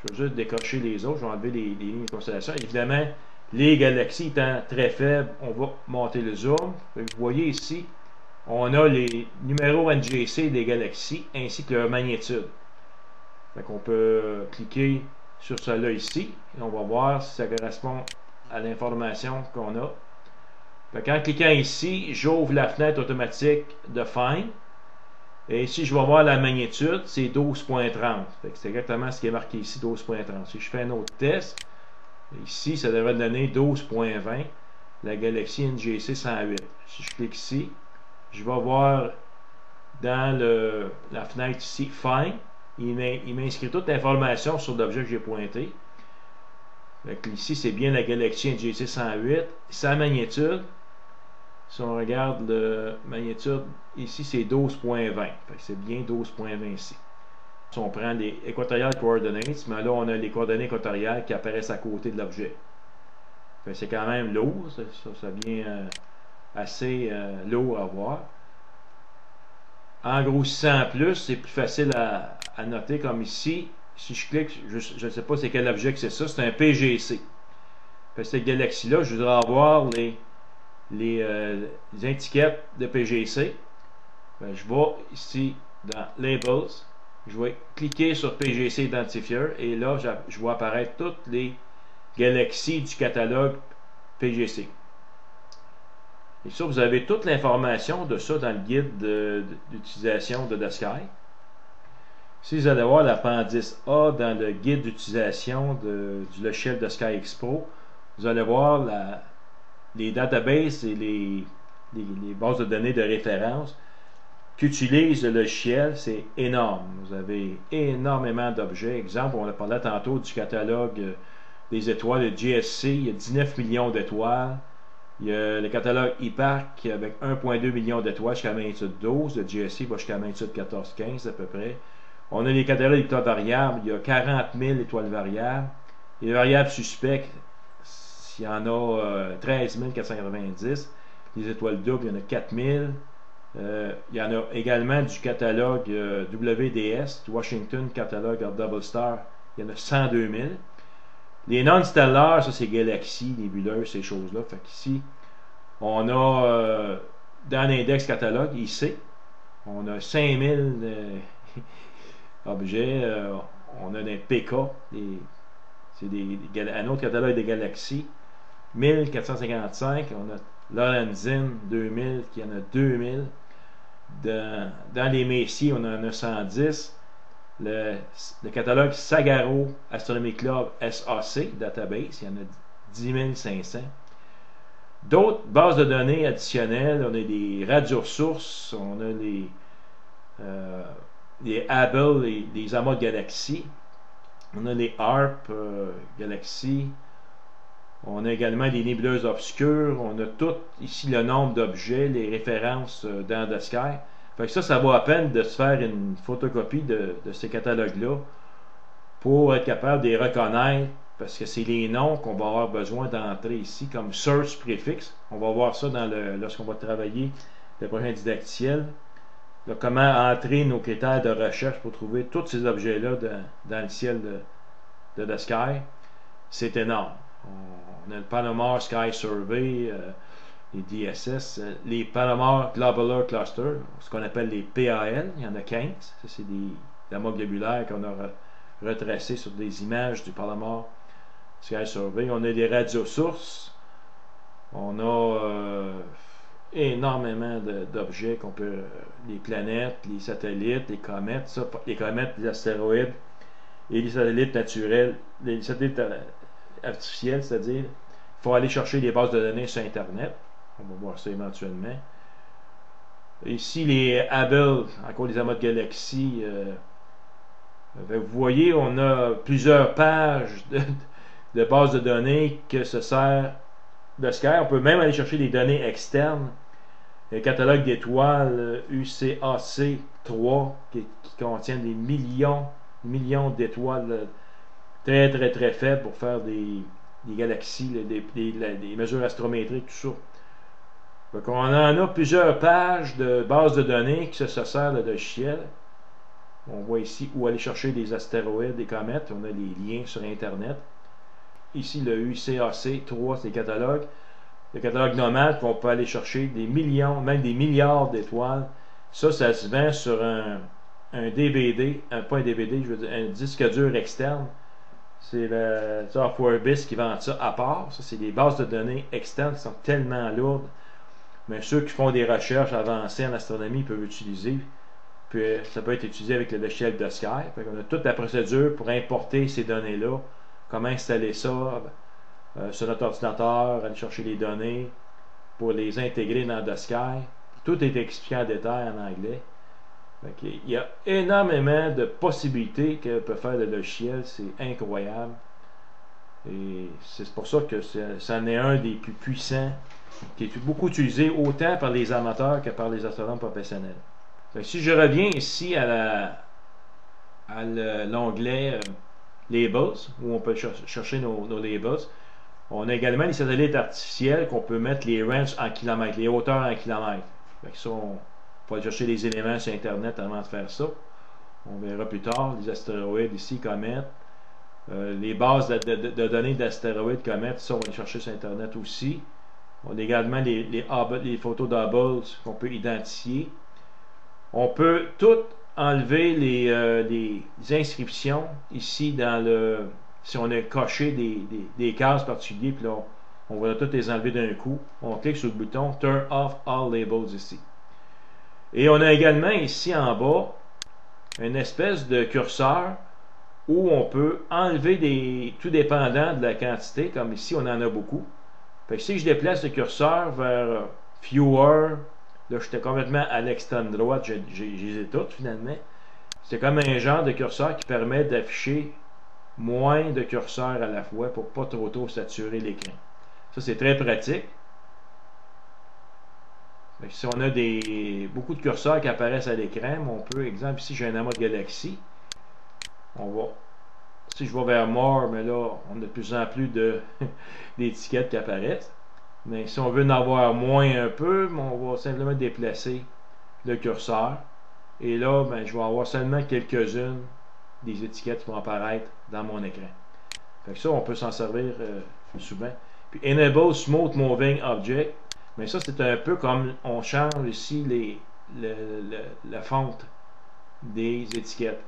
Je vais juste décocher les autres. Je vais enlever les lignes de constellation. Évidemment, les galaxies étant très faibles, on va monter le zoom. Vous voyez ici, on a les numéros NGC des galaxies ainsi que leur magnitude. On peut cliquer sur cela ici et on va voir si ça correspond à l'information qu'on a. En cliquant ici, j'ouvre la fenêtre automatique de Find. Et ici, je vais voir la magnitude, c'est 12.30. C'est exactement ce qui est marqué ici, 12.30. Si je fais un autre test, ici, ça devrait donner 12.20, la galaxie NGC 108. Si je clique ici, je vais voir dans la fenêtre ici, Find. Il m'inscrit toute l'information sur l'objet que j'ai pointé. Ici, c'est bien la galaxie NGC 108. Sa magnitude, si on regarde la magnitude, ici c'est 12.20. C'est bien 12.20 ici. Si on prend les Equatorial Coordinates, mais là on a les coordonnées équatoriales qui apparaissent à côté de l'objet. C'est quand même lourd, ça vient assez lourd à voir. En grossissant plus, c'est plus facile à noter, comme ici. Si je clique, je ne sais pas c'est quel objet que c'est ça, c'est un PGC. Cette galaxie-là, je voudrais avoir les étiquettes de PGC. Je vais ici dans Labels, je vais cliquer sur PGC Identifier et là je vois apparaître toutes les galaxies du catalogue PGC. Et ça, vous avez toute l'information de ça dans le guide d'utilisation de The Sky. Si vous allez voir l'appendice A dans le guide d'utilisation du logiciel The Sky Expo, vous allez voir les databases et les bases de données de référence qu'utilise le logiciel. C'est énorme. Vous avez énormément d'objets. Exemple, on a parlé tantôt du catalogue des étoiles, le GSC, il y a 19 millions d'étoiles. Il y a le catalogue IPAC avec 1,2 million d'étoiles jusqu'à magnitude 12. Le GSC va jusqu'à magnitude 14-15 à peu près. On a les catalogues d'étoiles variables. Il y a 40 000 étoiles variables. Les variables suspectes, il y en a 13 490. Les étoiles doubles, il y en a 4 000. Il y en a également du catalogue WDS, Washington Catalogue of Double Star. Il y en a 102 000. Les non-stellaires, ça c'est galaxies, nébuleuses, ces choses-là. Fait qu'ici, On a dans l'index catalogue ici, on a 5000 objets. On a des PK, c'est un autre catalogue des galaxies. 1455, on a Lorenzin 2000, qui en a 2000. Dans les Messiers, on en a 110. Le catalogue Sagaro Astronomy Club SAC Database, il y en a 10 500. D'autres bases de données additionnelles, on a des radiosources, on a les Hubble, les amas de galaxies, on a les HARP galaxies, on a également des nébuleuses obscures, on a tout ici le nombre d'objets, les références dans The Sky. Fait que ça vaut la peine de se faire une photocopie de ces catalogues-là pour être capable de les reconnaître, parce que c'est les noms qu'on va avoir besoin d'entrer ici, comme search préfixe. On va voir ça lorsqu'on va travailler le prochain didacticiel. Là, comment entrer nos critères de recherche pour trouver tous ces objets-là dans le ciel de The Sky. C'est énorme. On a le Palomar Sky Survey, les DSS, les Palomar Globular Cluster, ce qu'on appelle les PAL, il y en a 15. Ça, c'est des amas globulaires qu'on a retracés sur des images du Palomar Sky Survey. On a des radiosources. On a énormément d'objets qu'on peut, les planètes, les satellites, les comètes, les comètes, les astéroïdes et les satellites naturels, les satellites artificiels, c'est-à-dire il faut aller chercher des bases de données sur Internet. On va voir ça éventuellement. Ici, les Hubble, encore les amas de galaxies. Vous voyez, on a plusieurs pages de bases de données que se sert The Sky. On peut même aller chercher des données externes. Le catalogue d'étoiles UCAC 3 qui contient des millions d'étoiles très très très faibles pour faire des galaxies, des mesures astrométriques, tout ça. Donc on en a plusieurs pages de bases de données qui se sert le logiciel. On voit ici où aller chercher des astéroïdes, des comètes. On a les liens sur Internet. Ici, le UCAC 3, c'est le catalogue. Le catalogue nomade, on peut aller chercher des millions, même des milliards d'étoiles. Ça se vend sur un DVD, pas un DVD, je veux dire un disque dur externe. C'est le Softwarebis qui vend ça à part. Ça, c'est des bases de données externes qui sont tellement lourdes. Mais ceux qui font des recherches avancées en astronomie peuvent utiliser. Puis ça peut être utilisé avec le logiciel de Sky. On a toute la procédure pour importer ces données-là. Comment installer ça sur notre ordinateur, aller chercher les données pour les intégrer dans The Sky. Tout est expliqué en détail en anglais. Il y a énormément de possibilités que peut faire le logiciel. C'est incroyable. Et c'est pour ça que c'en est un des plus puissants, qui est beaucoup utilisé autant par les amateurs que par les astronomes professionnels. Si je reviens ici à l'onglet Labels, où on peut chercher nos labels, on a également les satellites artificiels qu'on peut mettre les ranges en kilomètres, les hauteurs en kilomètres. Ça, on faut aller chercher les éléments sur Internet avant de faire ça. On verra plus tard les astéroïdes ici, comètes. Les bases de données d'astéroïdes, comètes, ça on va les chercher sur Internet aussi. On a également les photos d'Hubble qu'on peut identifier. On peut tout enlever les inscriptions ici dans si on a coché des cases particulières, puis là on va toutes les enlever d'un coup. On clique sur le bouton Turn off all labels ici. Et on a également ici en bas une espèce de curseur où on peut enlever tout dépendant de la quantité, comme ici on en a beaucoup. Fait que si je déplace le curseur vers Fewer, là j'étais complètement à l'extrême droite, j'ai les ai toutes finalement. C'est comme un genre de curseur qui permet d'afficher moins de curseurs à la fois pour pas trop saturer l'écran. Ça c'est très pratique. Fait que si on a beaucoup de curseurs qui apparaissent à l'écran, on peut, exemple ici j'ai un amas de galaxies. Si je vais vers More, mais là, on a de plus en plus d'étiquettes qui apparaissent. Mais si on veut en avoir moins un peu, on va simplement déplacer le curseur. Et là, je vais avoir seulement quelques-unes des étiquettes qui vont apparaître dans mon écran. Fait que ça, on peut s'en servir souvent. Puis Enable Smooth Moving Object. Mais ça, c'est un peu comme on change ici la fonte des étiquettes.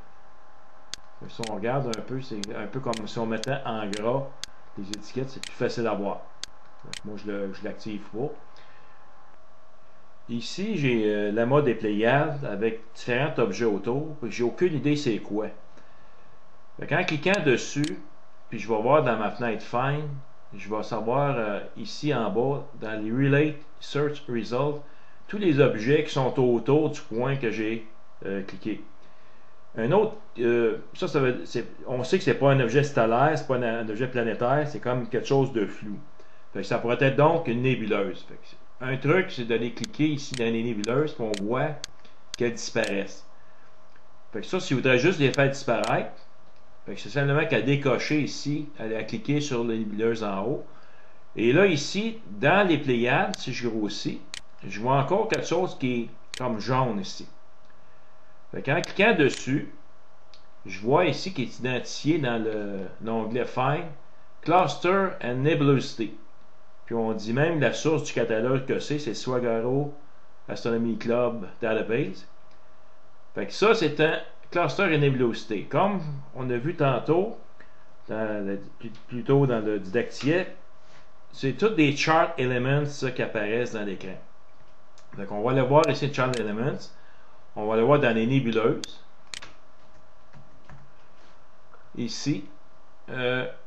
Si on regarde un peu, c'est un peu comme si on mettait en gras les étiquettes, c'est plus facile à voir. Moi, je l'active pas. Ici, j'ai la mode dépliable avec différents objets autour. J'ai aucune idée c'est quoi. En cliquant dessus, puis je vais voir dans ma fenêtre Find, je vais savoir ici en bas, dans les Relate Search Results, tous les objets qui sont autour du point que j'ai cliqué. Un autre, on sait que c'est pas un objet stellaire, c'est pas un objet planétaire, c'est comme quelque chose de flou. Ça pourrait être donc une nébuleuse. Un truc, c'est d'aller cliquer ici dans les nébuleuses, puis on voit qu'elles disparaissent. Ça, si vous voudrez juste les faire disparaître, c'est simplement qu'à décocher ici, à cliquer sur les nébuleuses en haut. Et là, ici, dans les Pléiades, si je grossis, je vois encore quelque chose qui est comme jaune ici. En cliquant dessus, je vois ici qu'il est identifié dans l'onglet Find, Cluster and Nebulosity. Puis on dit même la source du catalogue que c'est Swagaro Astronomy Club Database. Ça, c'est un Cluster and Nebulosity. Comme on a vu tantôt, plutôt dans le didactique, c'est tous des chart elements qui apparaissent dans l'écran. Donc on va le voir ici, chart elements. On va le voir dans les nébuleuses. Ici,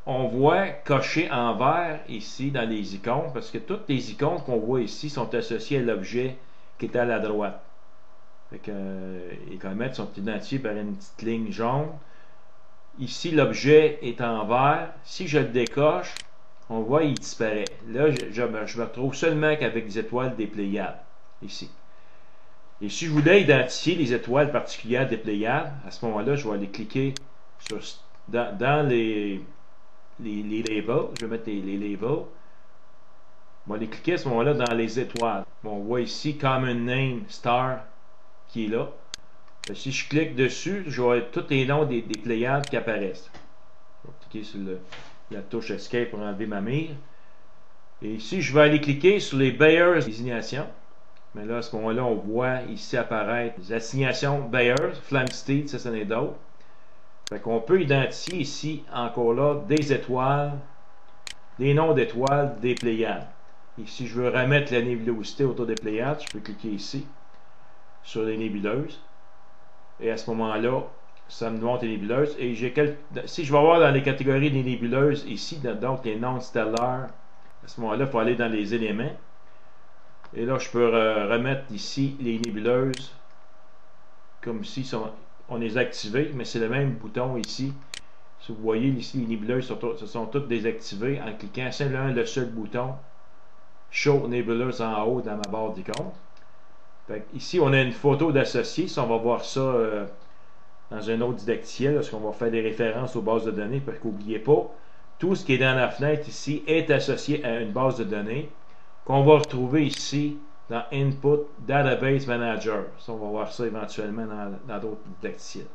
on voit coché en vert ici dans les icônes, parce que toutes les icônes qu'on voit ici sont associées à l'objet qui est à la droite. Les comètes sont identifiées par une petite ligne jaune. Ici, l'objet est en vert. Si je le décoche, on voit il disparaît. Là, je me retrouve seulement qu'avec des étoiles des Pléiades, ici. Et si je voulais identifier les étoiles particulières des Pléiades, à ce moment-là, je vais aller cliquer dans les labels. Je vais mettre les labels. On va aller cliquer à ce moment-là dans les étoiles. On voit ici Common Name Star qui est là. Si je clique dessus, je vais tous les noms des Pléiades qui apparaissent. Je vais cliquer sur la touche Escape pour enlever ma mire. Et ici, je vais aller cliquer sur les Bayer désignations. Mais là, à ce moment-là, on voit ici apparaître les assignations Bayer, Flamsteed, ça c'en est d'autres. On peut identifier ici, encore là, des étoiles, des noms d'étoiles des Pléiades. Et si je veux remettre la nébulosité autour des Pléiades, je peux cliquer ici, sur les nébuleuses. Et à ce moment-là, ça me montre les nébuleuses. Et si je vais voir dans les catégories des nébuleuses ici, donc les noms stellaires, à ce moment-là, il faut aller dans les éléments. Et là, je peux remettre ici les nébuleuses comme si on les a activées, mais c'est le même bouton ici. Si vous voyez ici, les nébuleuses se sont toutes désactivées en cliquant simplement le seul bouton Show Nebulous en haut dans ma barre d'icônes. Ici, on a une photo d'associé. Si on va voir ça dans un autre didacticiel, lorsqu'on va faire des références aux bases de données, parce qu'oubliez pas, tout ce qui est dans la fenêtre ici est associé à une base de données qu'on va retrouver ici dans Input Database Manager. Ça, on va voir ça éventuellement dans d'autres didacticiels.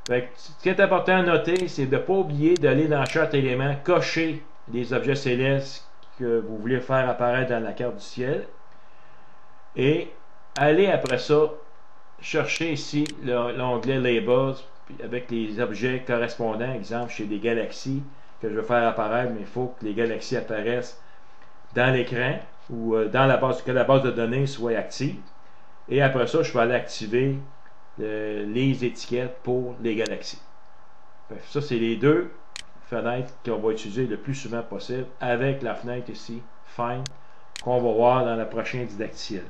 Ce qui est important à noter, c'est de ne pas oublier d'aller dans Chart éléments, cocher les objets célestes que vous voulez faire apparaître dans la carte du ciel. Et aller après ça, chercher ici l'onglet Labels avec les objets correspondants, exemple chez des galaxies que je veux faire apparaître, mais il faut que les galaxies apparaissent dans l'écran ou dans la base, que la base de données soit active. Et après ça, je vais aller activer les étiquettes pour les galaxies. Ça, c'est les deux fenêtres qu'on va utiliser le plus souvent possible avec la fenêtre ici, Find, qu'on va voir dans la prochaine didacticiel.